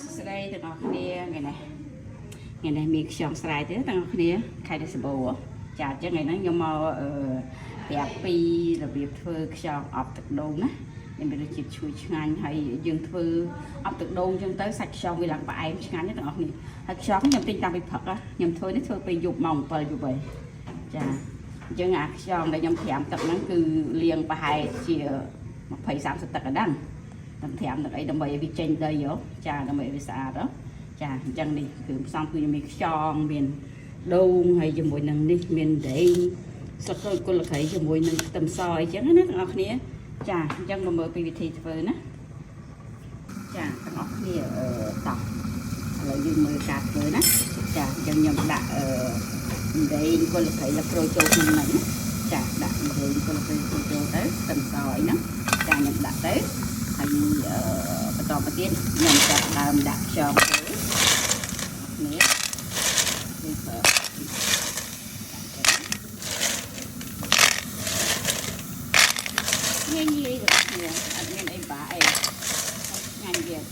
ស្ដីទាំងអស់គ្នាថ្ងៃនេះមានខ្យងស្រែទេទាំងអស់គ្នាខែនេះសម្បូរចាអញ្ចឹងថ្ងៃហ្នឹងខ្ញុំមកប្រាប់ពីរបៀបធ្វើខ្យងអប់ទឹកដូងណាមានរសជាតិឈ្ងុយឆ្ងាញ់ហើយយើងធ្វើអប់ទឹកដូងអញ្ចឹងទៅសាច់ខ្យងវាឡើងផ្អែមឆ្ងាញ់ទាំងអស់គ្នាហើយខ្យងខ្ញុំទិញតាំងពីព្រឹកខ្ញុំធ្វើនេះធ្វើពេលយប់ម៉ោង 7 យប់ហើយចាអញ្ចឹងអាខ្យងដែលខ្ញុំត្រាំទឹកហ្នឹងគឺលាងប្រហែលជា20-30 ទឹកក៏ដឹងតាមត្រាំទឹកអីដើម្បីឲ្យវាចេញដីចាដើម្បីឲ្យវាស្អាតចាអញ្ចឹងនេះគឺផ្សំគឺមានខ្យងមានដូងហើយជាមួយនឹងនេះមានដែងស្លឹកក្រូចគុលក្រៃជាមួយនឹងខ្ទឹមសអីចឹងណាទាំងអស់គ្នាចាអញ្ចឹងមកមើលពីវិធីធ្វើណាចាទាំងអស់គ្នាតោះឥឡូវយើងមើលការធ្វើណាចាអញ្ចឹងខ្ញុំដាក់ដែងគុលក្រៃស្លឹកក្រូចចូលក្នុងហ្នឹងចាដាក់ដែងគុលក្រៃចូលទៅខ្ទឹមសអីហ្នឹងចាខ្ញុំដាក់ទៅហើយបន្តមកទៀតខ្ញុំចាប់ដើមដាក់ខ្យងទៅនេះនេះប្រើងាយៗទៅនេះអត់មានអីបាក់អីឆ្ងាញ់ទៀត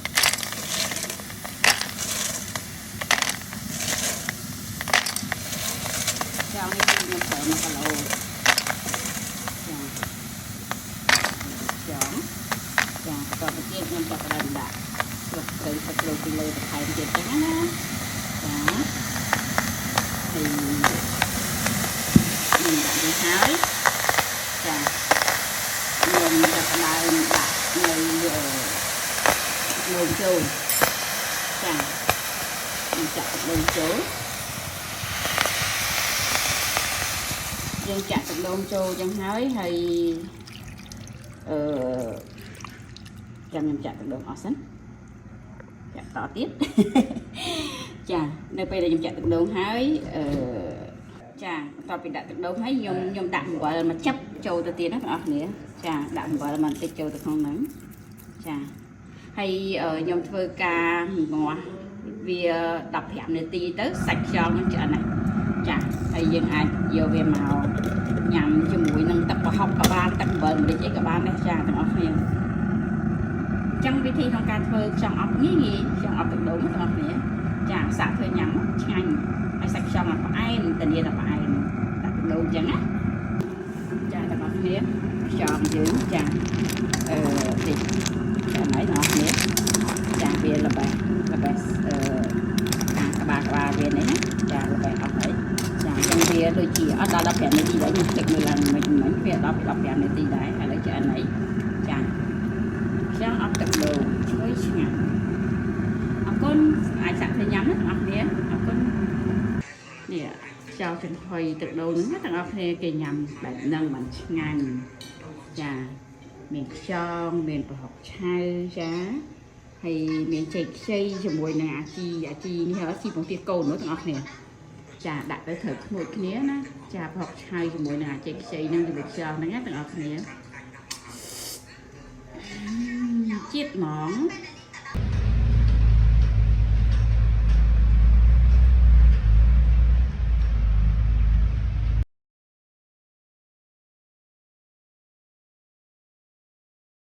ចង់នេះខ្ញុំប្រើ1 គីឡូចាបន្តទៅទៀតខ្ញុំចាប់ផ្ដើមដាក់ស្លឹកគ្រៃស្លឹកក្រូចពីលើបន្ថែមទៀតចឹងណាចាហើយខ្ញុំដាក់នេះហើយចាខ្ញុំចាប់ផ្ដើមដាក់នៅដូងចូលចាខ្ញុំចាក់ដូងចូលយើងចាក់ដូងចូលចឹងហើយចាំខ្ញុំចាក់ទឹកដូងអស់សិនចាក់តទៀតចានៅពេលដែលខ្ញុំចាក់ទឹកដូងហើយចាបន្ទាប់ពីដាក់ទឹកដូងហើយខ្ញុំដាក់អំបិលមកចាប់ចូលទៅទៀតណាបងប្អូនគ្នាចាដាក់អំបិលមកបន្តិចចូលទៅក្នុងហ្នឹងចាហើយខ្ញុំធ្វើការងាស់វា15 នាទីទៅសាច់ខ្យងនឹងឆ្អិនណាចាហើយយើងអាចយកវាមកញ៉ាំជាមួយនឹងទឹកប្រហុកក៏បានទឹកអំបិលម្លិចអីក៏បានដែរចាទាំងអស់គ្នាចឹងវិធីក្នុងការធ្វើខ្យងអប់ងាយខ្យងអប់ទឹកដូងទាំងអស់គ្នាចាសាក់ធ្វើញ៉ាំឆ្ងាញ់ហើយសាច់ខ្យងផ្អែមធានាថាផ្អែមដាក់ទឹកដូងចឹងណាចាទាំងអស់គ្នាខ្យងយើងចានេះចាណៃទាំងអស់គ្នាចាវាល្បេះក្បាលវានេះណាចាល្បេះអស់ហើយចាចឹងវាដូចជាអត់ដល់15 នាទីដែរខ្ញុំទឹកមើលឡើងមិនវាដល់15 នាទីដែរឥឡូវចាណៃចាខ្យងអប់ទឹកដូងឈ្ងុយឆ្ងាញ់អរគុណអាចសាក់ទៅញ៉ាំណាបងប្អូនអរគុណនេះខ្យងចំហុយទឹកដូងហ្នឹងទាំងអស់គ្នាគេញ៉ាំបែបហ្នឹងបានឆ្ងាញ់ចាមានខ្យងមានប្រហុកឆៅចាហើយមានចេកខ្ចីជាមួយនឹងអាជីនេះហើយស៊ីពងទាកូននោះទាំងអស់គ្នាចាដាក់ទៅត្រូវខ្នួចគ្នាណាចាប្រហុកឆៅជាមួយនឹងអាចេកខ្ចីហ្នឹងជាមួយខ្យងហ្នឹងទាំងអស់គ្នាជាតិហ្មង